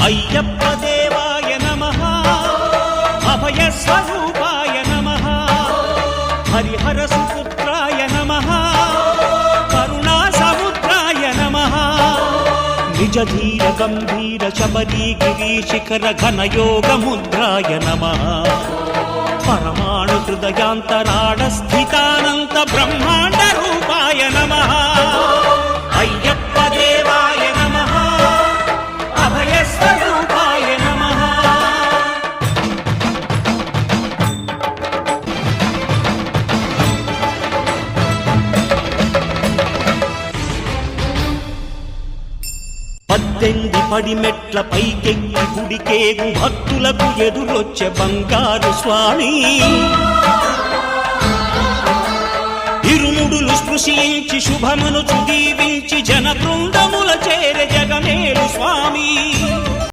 అయ్యప్ప దేవాయ నమః అభయ స్వరూపాయ నమః హరిహర సుపుత్రాయ నమః కరుణా సముద్రాయ నమః నిజ ధీర గంభీర శబరీ గిరి శిఖర ఘన యోగ ముద్రాయ నమః పరమాణు హృదయాంతరాళ స్థితానంత బ్రహ్మాండ రూపాయ నమః అయ్యప్ప దేవాయ నమః అభయ స్వరూపాయ నమః పద్దెంది పడిమెట్ల పైకెక్కి గుడికేగు భక్తులకు ఎదురొచ్చే బంగారు స్వామి ఇరుముడులు స్పృశించి శుభమును దీవించి జన బృందముల చేర జగమేలు స్వామి